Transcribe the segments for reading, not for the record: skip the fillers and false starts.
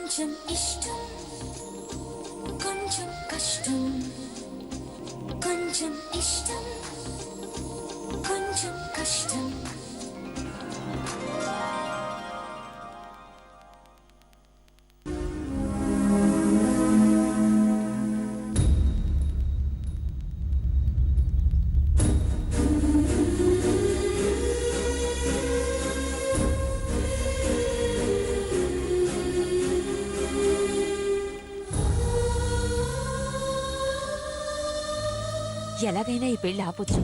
కొంచెం ఇష్టం కొంచెం కష్టం కొంచెం ఇష్టం కొంచెం కష్టం ఎలాగైనా ఈ పెళ్లి ఆపొచ్చు.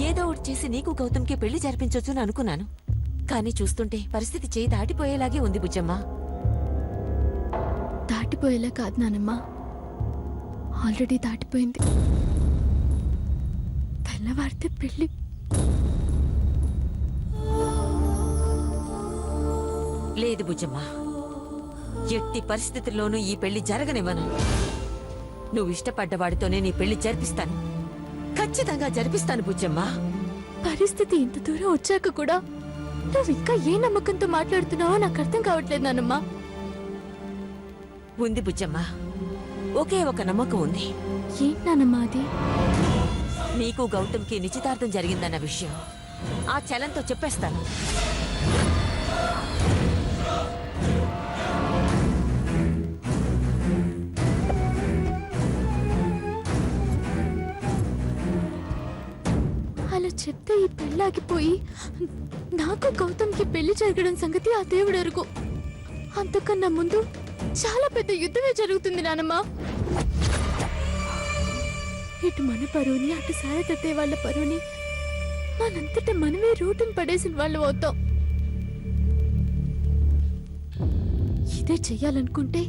ఏదో ఒకటి చేసి నీకు గౌతమ్కి పెళ్లి జరిపించొచ్చు అనుకున్నాను. కానీ చూస్తుంటే పరిస్థితి చేయి దాటిపోయేలాగే ఉంది బుజ్జమ్మ. దాటిపోయేలా కాదు నానమ్మా, ఆల్రెడీ దాటిపోయింది. తెల్లవారితే పెళ్లి. లేదు బుజ్జమ్మ, ఎట్టి పరిస్థితుల్లోనూ ఈ పెళ్లి జరగనివ్వను. నువ్వు ఇష్టపడ్డవాడితోనే నీ పెళ్లి జరిపిస్తాను. ఖచ్చితంగా జరిపిస్తాను బుజ్జమ్మ. పరిస్థితి ఇంత దూరం వచ్చాక కూడా నువ్వు ఇంకా ఏ నమ్మకంతో మాట్లాడుతున్నావో నాకు అర్థం కావట్లేదు నానమ్మా. ఉంది బుజ్జమ్మ, ఒకే ఒక నమ్మకం ఉంది. ఏంటి నానమ్మా అది? నీకు గౌతమ్కి నిశ్చితార్థం జరిగిందన్న విషయం ఆ చలంతో చెప్పేస్తాను. అలా చెప్తే ఈ పెళ్ళాగిపోయి నాకు గౌతమ్కి పెళ్లి జరగడం సంగతి ఆ దేవుడు అరుగు. అంతకన్నా ముందు చాలా పెద్ద యుద్ధమే జరుగుతుంది నానమ్మా. ఇటు మన పరువుని అటు సారతట్టే వాళ్ళ పరువుని మనంతట మనమే రూటును పడేసిన వాళ్ళు అవుతాం. ఇదే చెయ్యాలనుకుంటే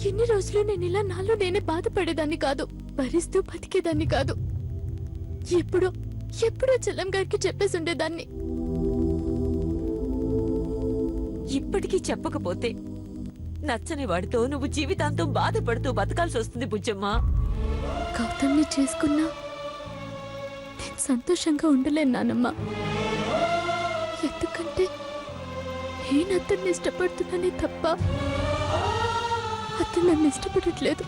ఎన్ని రోజులు నేను ఇలా నాలో నేనే బాధపడేదాన్ని కాదు, భరిస్తూ బతికేదాన్ని కాదు. ఎప్పుడో చెల్లం గారికి చెప్పేసి ఉండేదాన్ని. ఇప్పటికీ చెప్పకపోతే నచ్చని వాడితో నువ్వు జీవితాంతం బాధపడుతూ బతకాల్సి వస్తుంది బుజ్జమ్మ. గౌతమ్ని చేసుకున్నా నేను సంతోషంగా ఉండలేను నానమ్మా. ఎందుకంటే నేను అతన్ని ఇష్టపడుతున్నానే తప్ప అతను నన్ను ఇష్టపడట్లేదు.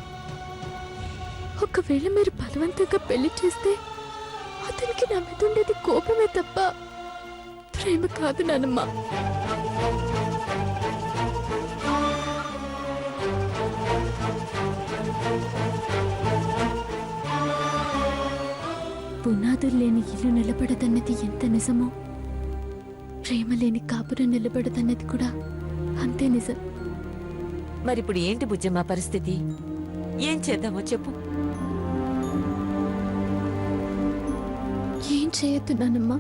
ఒకవేళ మీరు బలవంతంగా పెళ్లి చేస్తే అతనికి నా మీద ఉండేది కోపమే తప్ప ప్రేమ కాదు నానమ్మా. పునాదులు లేని ఇల్లు నిలబడదన్నది ఎంత నిజమో, ప్రేమ లేని కాపురం నిలబడదన్నది కూడా అంతే నిజం. మరిప్పుడు ఏంటి బుజ్జమ్మ పరిస్థితి? ఏం చేద్దామో చెప్పు. ఏం చేయొద్దు నానమ్మా,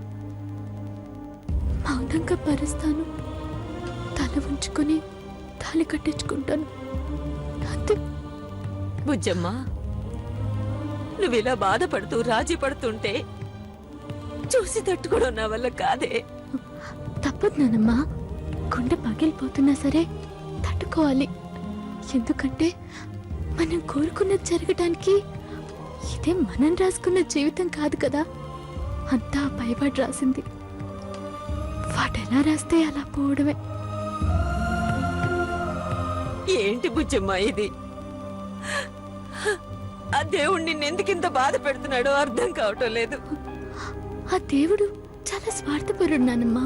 మౌనంగా భరిస్తాను. తల ఉంచుకొని తాళి కట్టించుకుంటాను అంతే. బుజ్జమ్మ, నువ్విలా బాధపడుతూ రాజీ పడుతుంటే చూసి తట్టుకోవడం నా వల్ల కాదే. తప్పదు నానమ్మా, గుండె పగిలిపోతున్నా సరే తట్టుకోవాలి. ఎందుకంటే మనం కోరుకున్నది జరగడానికి ఇదే మనం రాసుకున్న జీవితం కాదు కదా. అంతా పైవాడు రాసింది, వాడెలా రాస్తే అలా పోవడమే. ఏంటి బుజ్జమ్మ ఇది? ఆ దేవుడు నిన్నెందుకింత బాధ పెడుతున్నాడో అర్థం కావటం లేదు. ఆ దేవుడు చాలా స్వార్థపరుడు నానమ్మా.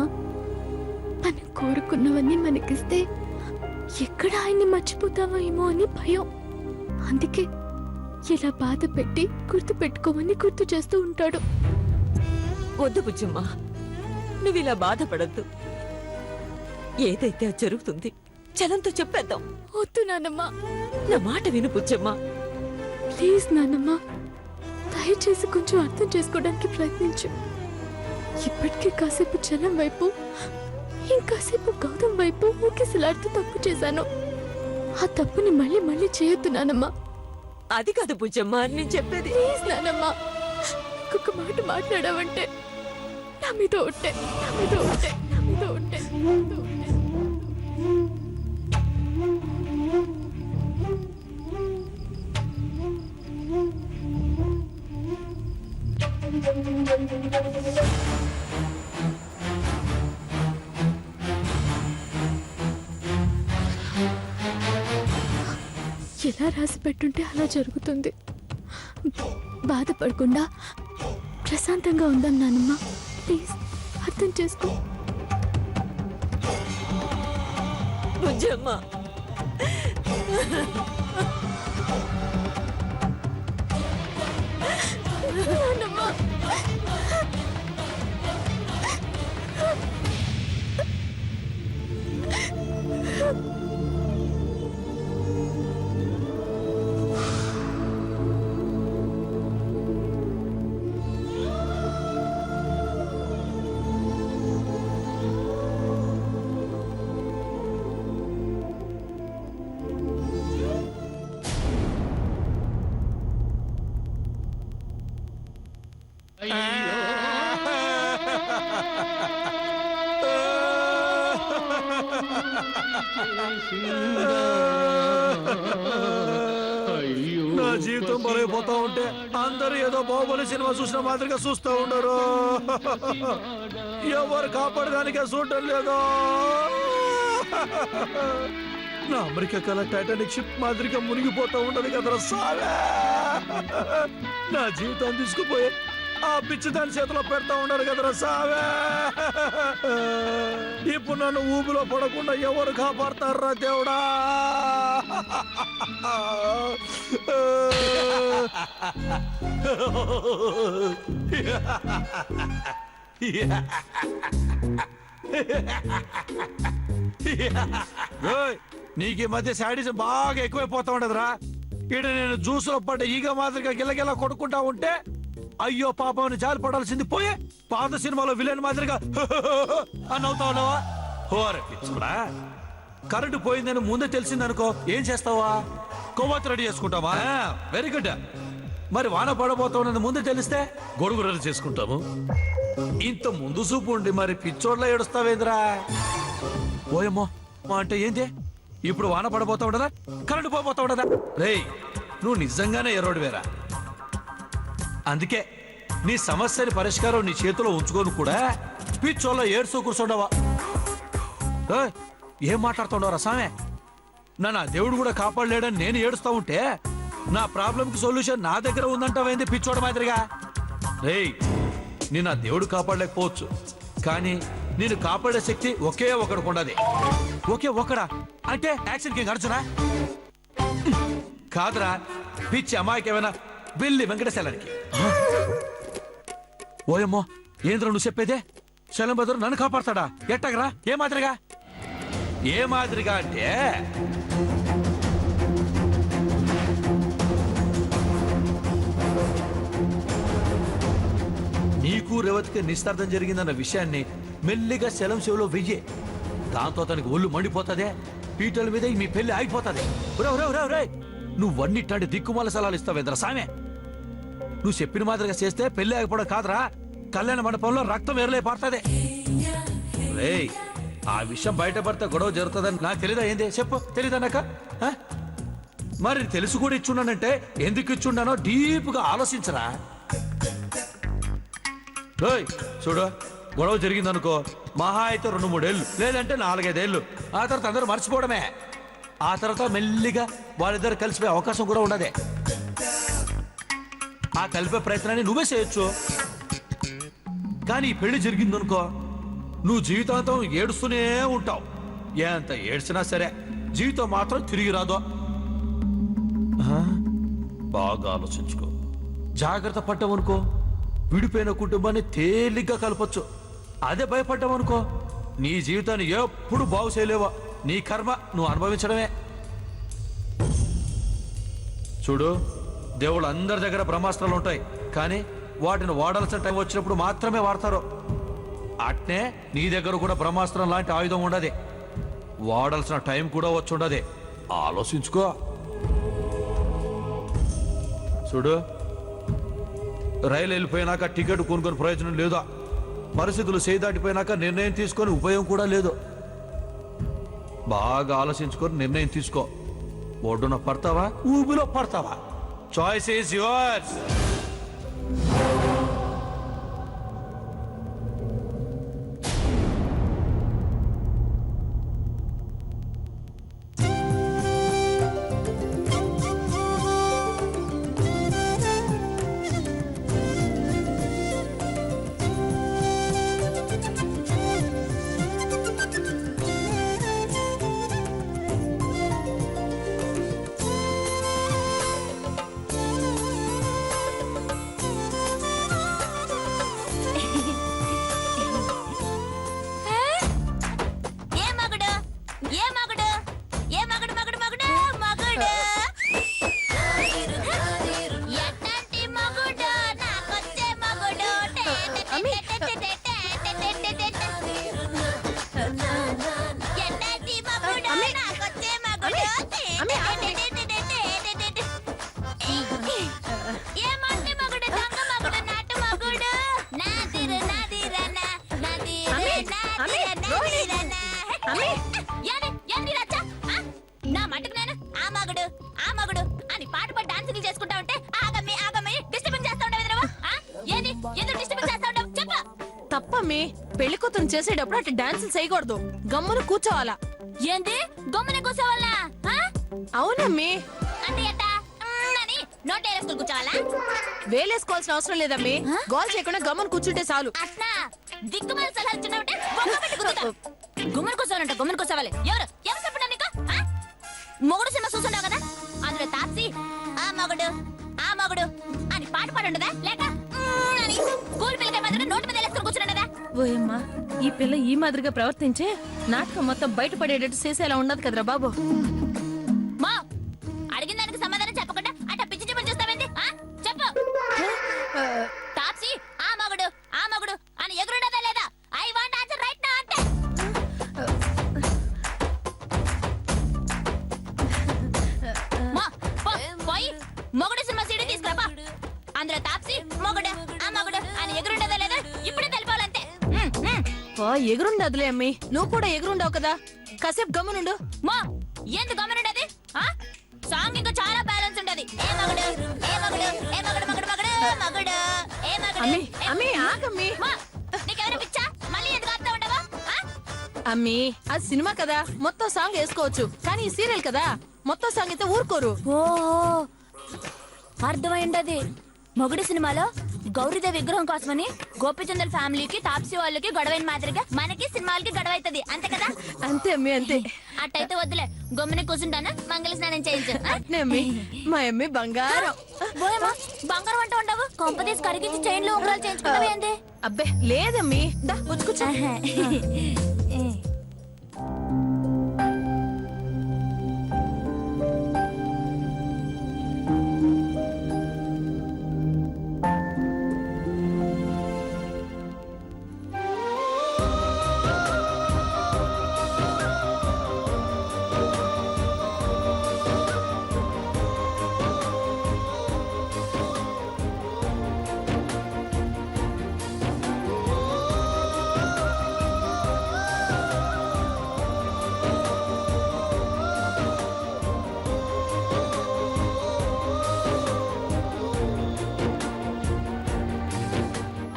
మనం కోరుకున్నవన్నీ మనకిస్తే ఎక్కడ ఆయన్ని మర్చిపోతామో ఏమో అని భయం. అందుకే ఇలా బాధ పెట్టి గుర్తు పెట్టుకోమని గుర్తు చేస్తూ ఉంటాడు. వద్దు బుజ్జమ్మ, నువ్విలా బాధపడద్దు. ఏదైతే అది జరుగుతుంది, చలంతో చెప్పేద్దాం. వద్దు నానమ్మా, నా మాట విను బుజ్జమ్మ. ప్లీజ్ నానమ్మా, దయచేసి కొంచెం అర్థం చేసుకోవడానికి ప్రయత్నించు. ఇప్పటికీ కాసేపు చలం వైపు, ఇంకాసేపు గౌతమ్ వైపు ఊకిసలాడుతూ తప్పు చేశాను. ఆ తప్పుని మళ్ళీ మళ్ళీ చేయొద్దు నానమ్మా. అది కాదు బుజ్జమ్మ నేను చెప్పేది. ప్లీజ్ నానమ్మా, ఇంకొక మాట మాట్లాడావంటే నా మీద ఉంటే నా మీద ఉంటే నా మీద ఉంటే ఎలా రాసి పెట్టుంటే అలా జరుగుతుంది. బాధపడకుండా ప్రశాంతంగా ఉందాం నానమ్మ. ప్లీజ్ అర్థం చేసుకో. బుజ్జమ్మ, నానమ్మ, నా జీవితం బలైపోతా ఉంటే అందరూ ఏదో బాహుబలి సినిమా చూసిన మాదిరిగా చూస్తూ ఉండరు. ఎవరు కాపాడడానికే చూడటం లేదు. నా అమెరికా కల టైటానిక్ షిప్ మాదిరిగా మునిగిపోతా ఉండదు కదరా సావే. నా జీవితాన్ని తీసుకుపోయి ఆ పిచ్చి దాని చేతిలో పెడతా ఉన్నారు కదరా సావే. ఇప్పుడు నన్ను ఊబిలో పడకుండా ఎవరు కాపాడతారా దేవుడా? నీకు ఈ మధ్య శాడిజం బాగా ఎక్కువైపోతా ఉండదురా. ఈడ నేను జ్యూసులో పడ్డ ఈగ మాదిరిగా గిల్లగిల్ల కొడుకుంటా ఉంటే అయ్యో పాపని జాలి పడాల్సింది పోయే పాత సినిమాలో విలన్ మాదిరిగా అని అవుతా ఉన్నావా? పిచ్చుడా, కరెంటు పోయిందని ముందే తెలిసిందనుకో ఏం చేస్తావా? కొవ్వొత్తి రెడీ చేసుకుంటావా? Very good. మరి వాన పడబోతున్నది ముందే తెలిస్తే గొడుగు రెడీ చేసుకుంటాము. ఇంత ముందు చూపు ఉండి మరి పిచ్చోడ్లా ఏడుస్తావేంద్రా? ఓయమ్మో అంటే ఏంటి? ఇప్పుడు వాన పడబోతా ఉండదా, కరెంటు పోబోతా ఉండదా? రేయ్, నువ్వు నిజంగానే ఎరోడివేరా. అందుకే నీ సమస్యని పరిష్కారం నీ చేతిలో ఉంచుకొని కూడా పిచ్చోళ్ళ ఏడుస్తూ కూర్చోండవా? ఏం మాట్లాడుతుండవరా సామే? నా దేవుడు కూడా కాపాడలేడని నేను ఏడుస్తా ఉంటే నా ప్రాబ్లంకి సొల్యూషన్ నా దగ్గర ఉందంటావేంది పిచ్చోడ మాదిరిగా? రేయ్, నేను నా దేవుడు కాపాడలేకపోవచ్చు, కానీ నేను కాపాడే శక్తి ఒకే ఒకడికి ఉండదు. ఒకే ఒకడా అంటే యాక్షన్ కింగ్ అర్జునా? కాదురా, పిచ్చి అమ్మాయికి ఏమైనా బిల్లి వెంకటేశ్వరానికి. ఓయమ్మో, ఏంద్ర నువ్వు చెప్పేదే? శలం బదులు నన్ను కాపాడతాడా? ఎట్టగరా? ఏ మాదిరిగా? ఏ మాదిరిగా అంటే నీకు రేవతికి నిస్తార్థం జరిగిందన్న విషయాన్ని మెల్లిగా శలం చెవిలో వెయ్యే. దాంతో అతనికి ఒళ్ళు మండిపోతుందే, పీటల మీద మీ పెళ్లి ఆగిపోతుంది. నువ్వన్నిట్లాంటి దిక్కుమాల సలాలు ఇస్తావేంద్ర సామే? నువ్వు చెప్పిన మాదిరిగా చేస్తే పెళ్లి ఆగిపోవడం కాదురా, కళ్యాణ మండపంలో రక్తం ఎరలే పడుతుంది. రేయ్, ఆ విషయం బయటపడితే గొడవ జరుగుతుందని నాకు తెలీదా ఏంది? చెప్పు, తెలీదా నాక? మరి తెలుసు కూడా ఇచ్చున్నానంటే ఎందుకు ఇచ్చున్నానో డీప్గా ఆలోచించరా. చూడు, గొడవ జరిగిందనుకో, మహా అయితే 2-3 ఏళ్ళు, లేదంటే 4-5 ఏళ్ళు. ఆ తర్వాత అందరూ మర్చిపోవడమే. ఆ తర్వాత మెల్లిగా వాళ్ళిద్దరు కలిసిపోయే అవకాశం కూడా ఉండదే. ఆ కలిపే ప్రయత్నాన్ని నువ్వే చేయొచ్చు. కానీ ఈ పెళ్లి జరిగిందనుకో, నువ్వు జీవితాంతం ఏడుస్తూనే ఉంటావు. ఎంత ఏడ్చినా సరే జీవితం మాత్రం తిరిగి రాదు. బాగా ఆలోచించుకో. జాగ్రత్త పడ్డావనుకో, విడిపోయిన కుటుంబాన్ని తేలిగ్గా కలపొచ్చు. అదే భయపడ్డావనుకో, నీ జీవితాన్ని ఎప్పుడు బాగు చేయలేవా. నీ కర్మ నువ్వు అనుభవించడమే. చూడు, దేవుళ్ళు అందరి దగ్గర బ్రహ్మాస్త్రాలు ఉంటాయి, కానీ వాటిని వాడాల్సిన టైం వచ్చినప్పుడు మాత్రమే వాడతారు. అట్నే నీ దగ్గర కూడా బ్రహ్మాస్త్రం లాంటి ఆయుధం ఉండదు, వాడాల్సిన టైం కూడా వచ్చి ఉండదు. ఆలోచించుకో. చూడు, రైలు వెళ్ళిపోయినాక టికెట్ కొనుక్కొని ప్రయోజనం లేదా, పరిస్థితులు చేదాటిపోయినాక నిర్ణయం తీసుకొని ఉపయోగం కూడా లేదు. బాగా ఆలోచించుకొని నిర్ణయం తీసుకో. ఒడ్డున పడతావా, ఊబిలో పడతావా? Choice is yours. మగుడు ఆ మగుడు అని పాట పాడి డాన్సింగ్ చేసుకుంటా ఉంటే ఆగమ్మి ఆగమ్మి డిస్టర్బింగ్ చేస్తా ఉండవు ఎదురవా ఏది ఎందుకు డిస్టర్బింగ్ చేస్తా ఉండవు చెప్పు. తప్పమ్మి, పెళ్లి కూతురు చేసేటప్పుడు అట్లా డాన్సులు చేయకూడదు, గమ్మున కూర్చోవాలా. ఏంది గమ్మున కూర్చోవాలా? అవునమ్మి, అంటే ఎట్టా అని నోట్ వేసుకుని కూర్చోవాలా? వేలేసుకోవాల్సిన అవసరం లేదమ్మి, గోల్ చేయకుండా గమ్మున కూర్చుంటే చాలు. అట్నా దిక్కుమాల సలహాలు చిన్నవంటే బొక్క పెట్టి కుదురుతా. గుమ్మని కూర్చోవాలంట, గుమ్మని కూర్చోవాలి. ఎవరు ఎవరు చెప్పండి నీకు? మొగుడు సినిమా చూసుంటావు కదా, అందులో తాప్సి ఆ మగుడు అని పాట పాడుండదా లేక అని స్కూల్ పిల్లకాయ మాదిరి నోటి మీద వేసుకుని కూర్చుండదా? ఓయమ్మా, ఈ పిల్ల ఈ మాదిరిగా ప్రవర్తించే నాటకం మొత్తం బయటపడేటట్టు చేసేలా ఉండదు కదరా బాబు. మా అడిగిన దానికి సమాధానం చెప్పకుండా అట్ట పిచ్చి చెప్పని చూస్తావేంది? చెప్పు. తాప్సి ఆ మగుడు అని ఎగురుండదా లేదా? I want answer right now అంటే. మా పోయి మొగుడు సినిమా సీడీ తీసుకురాపా. అందులో తాప్సి మొగుడు ఆ మగుడు అని ఎగురుండదా లేదా ఇప్పుడే తెలిపాలంతే. ఎగురుండదులే అమ్మి, నువ్వు కూడా ఎగురుండవు కదా, కాసేపు గమ్మునుండు. మా ఏంది గమనుండది? సాంగ్ ఇంకా చాలా బ్యాలెన్స్ ఉంటది. ఏ మగుడు ఏ మగుడు ఏ మగుడు మగుడు మగుడు మగుడు ఏ మగుడు అమ్మి అమ్మి ఆగమ్మి. మా నీకెవరైనా పిచ్చా? మళ్ళీ ఎందుకు ఆపుతా ఉండవా? అమ్మి, అది సినిమా కదా, మొత్తం సాంగ్ వేసుకోవచ్చు, కానీ ఈ సీరియల్ కదా, మొత్తం సాంగ్ అయితే ఊరుకోరు. ఓ అర్థమైండది. మొగుడు సినిమాలో గౌరీదేవి విగ్రహం కోసమని గోపిచందర్ ఫ్యామిలీకి తాప్సీ వాళ్ళకి గొడవైన మాదిరిగా మనకి సినిమాలకి గొడవ అవుతుంది అంతే కదా? అంతే అమ్మి, అంతే. అట్టయితే వద్దులే, గమ్ముని కూర్చుంటాను, మంగళ స్నానం చేయించు. అట్నే అమ్మి, మా అమ్మి బంగారం. పోయమ్మా బంగారం అంటూ ఉండవు, కొంపదీసి కరిగించి చైన్లు ఉంగరాలు చేయించుకుంటావు ఏంది? అబ్బే లేదమ్మి, దా కూర్చో.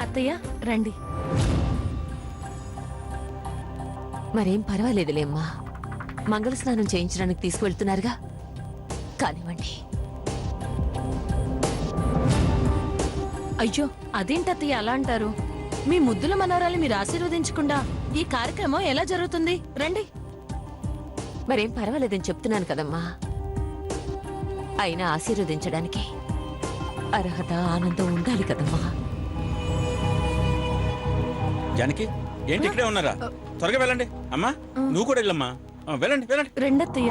అత్తయ్య రండి. మరేం పర్వాలేదులేమ్మా, మంగళ స్నానం చేయించడానికి తీసుకువెళ్తున్నారుగా, కానివ్వండి. అయ్యో అదేంటత్తయ్య అలా అంటారు? మీ ముద్దుల మనవరాలు మీరు ఆశీర్వదించకుండా ఈ కార్యక్రమం ఎలా జరుగుతుంది? రండి. మరేం పర్వాలేదని చెప్తున్నాను కదమ్మా. అయినా ఆశీర్వదించడానికి అర్హత ఆనందం ఉండాలి కదమ్మా. జానకి ఏంటి ఇక్కడే ఉన్నారా? త్వరగా వెళ్ళండి. అమ్మా నువ్వు కూడా వెళ్ళమ్మా, వెళ్ళండి వెళ్ళండి. రెండత్తయ్య.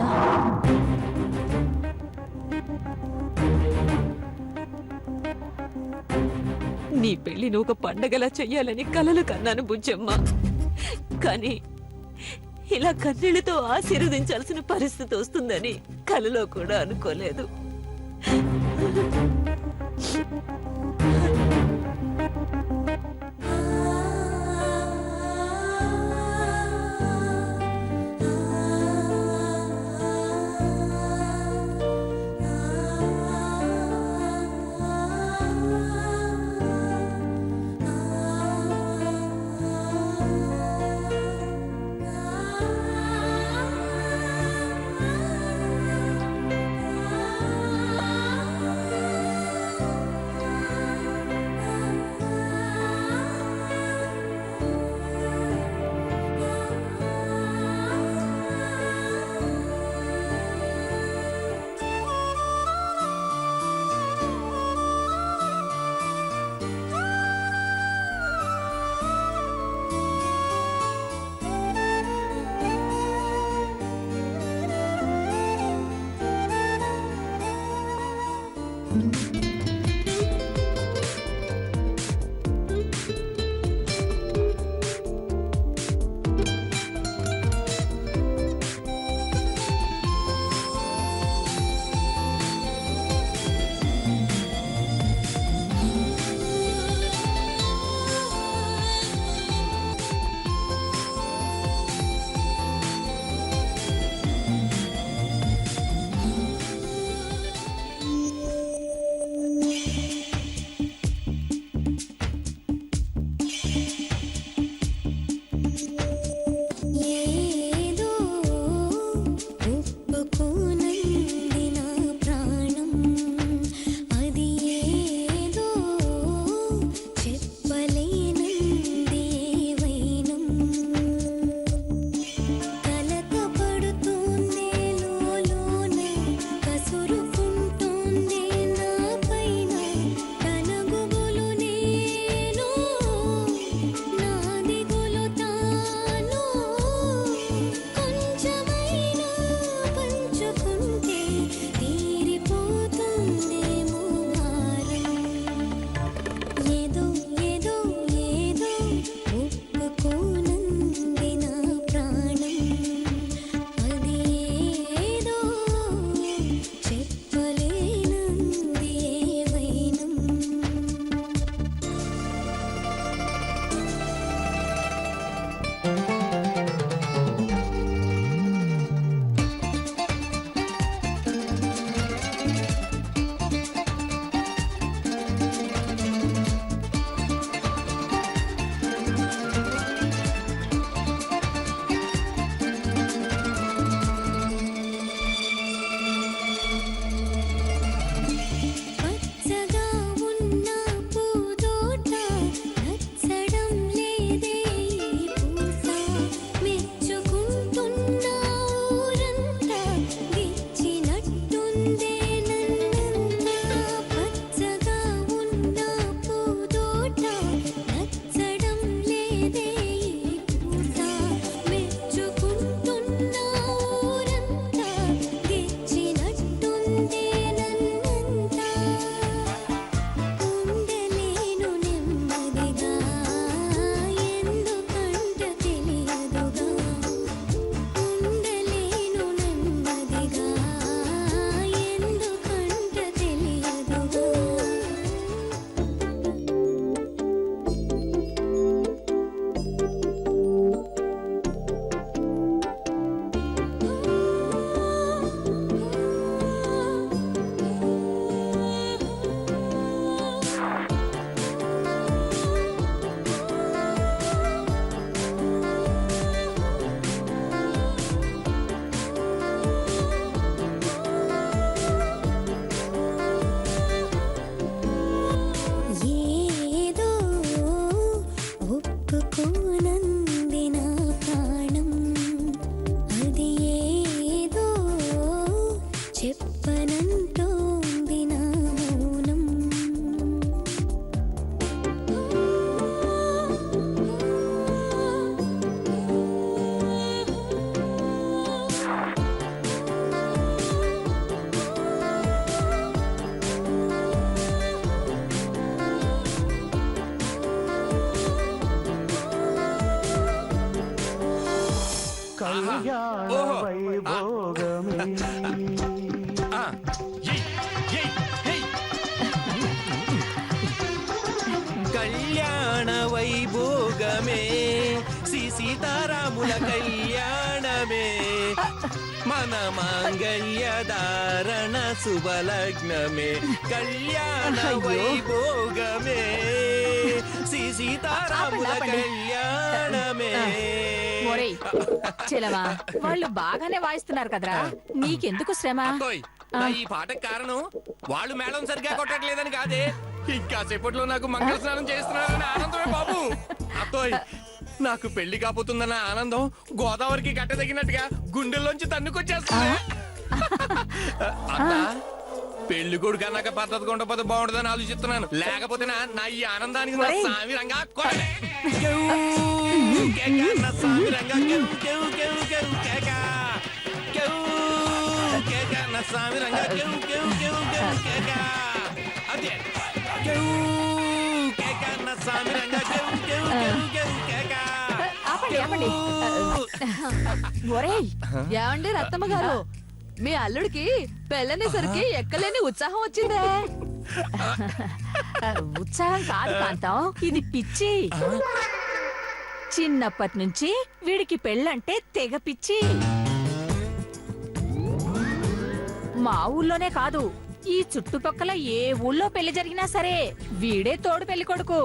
నీ పెళ్లి నువ్వు ఒక పండగలా చెయ్యాలని కలలు కన్నాను బుజ్జమ్మ. కానీ ఇలా కన్నీళ్లతో ఆశీర్వదించాల్సిన పరిస్థితి వస్తుందని కలలో కూడా అనుకోలేదు. చెప్పనంటోంది నా మౌనం కళ్యాణ వైభోగమే శ్రీ సీతారాముల కళ్యాణమే మన మాంగళ్య ధారణ శుభలగ్నమే కళ్యాణ వైభోగమే శ్రీ సీతారాముల కళ్యాణమే. ఒరేయ్ చెలవా, వాళ్ళు బాగానే వాయిస్తున్నారు కదరా, నీకెందుకు శ్రమ? అత్తోయ్, నా ఈ పాటకు కారణం వాళ్ళు మేళం సరిగ్గా కొట్టట్లేదని కాదే, ఇంకా సేపట్లో నాకు మంగళ స్నానం చేస్తున్నారని ఆనందమే బాబు. అత్తోయ్, నాకు పెళ్లి కాబోతుందన్న ఆనందం గోదావరికి గట్ట తగినట్టుగా గుండెల్లోంచి తన్నుకొచ్చేస్తుంది. అత్త, పెళ్లి కొడుకు అన్నాక పద్ధతి ఉండకపోతే బాగుంటుందని ఆలోచిస్తున్నాను, లేకపోతే నా ఈ ఆనందానికి నా సామిరంగా కొడలే. కేక, నా సామిరంగా కేవ్ కేవ్ కేవ్ కేవ్ కేక. కేవ్ కేక, నా సామిరంగా కేవ్ కేవ్ కేవ్ కేవ్ కేక. అదే కేవ్ కేక, నా సామిరంగా కేవ్ కేవ్ కేవ్ కేవ్ కేక. ఆపండి ఆపండి. ఒరేయ్ ఏమండి రత్తమ్మ గారు, మీ అల్లుడికి పెళ్ళనేసరికి ఎక్కలేని ఉత్సాహం వచ్చిందే. ఉత్సాహం కాదు కాంతం, ఇది పిచ్చి. చిన్నప్పటి నుంచి వీడికి పెళ్ళంటే తెగ పిచ్చి. మా ఊళ్ళోనే కాదు, ఈ చుట్టుపక్కల ఏ ఊళ్ళో పెళ్లి జరిగినా సరే వీడే తోడు పెళ్లి కొడుకు.